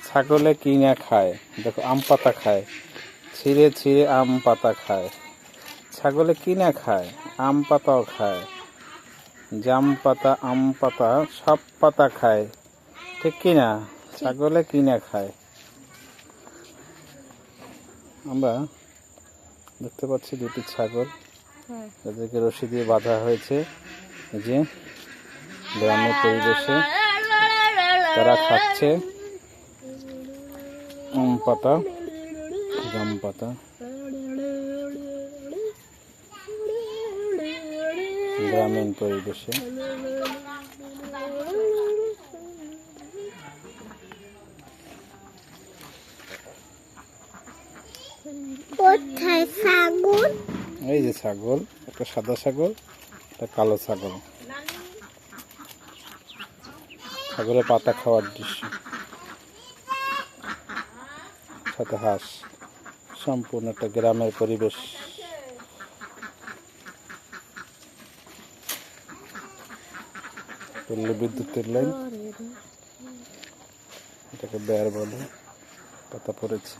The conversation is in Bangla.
ছাগলে কি না খায়? দেখো আম পাতা খায়, ছিঁড়ে ছিঁড়ে আম পাতা খায়। ছাগলে কি না খায়? আম পাতাও খায়, জাম পাতা, আম পাতা, সব পাতা খায়। ঠিক কি না? ছাগলে কি না খায়? আমরা দেখতে পাচ্ছি দুটি ছাগল, তাদেরকে রশি দিয়ে বাঁধা হয়েছে। এই যে গ্রামের পরিবেশে তারা খাচ্ছে আম পাতা, জাম পাতা। গ্রামীণ পরিবেশে কোথায় ছাগল? এই যে ছাগল, একটা সাদা ছাগল, একটা কালো ছাগল। ছাগলের পাতা খাওয়ার দৃশ্য, সাথে হাঁস। সম্পূর্ণ একটা গ্রামের পরিবেশ। পল্লী বিদ্যুতের লাইন, এটাকে বেয়ার বলে, পাতা পড়েছে।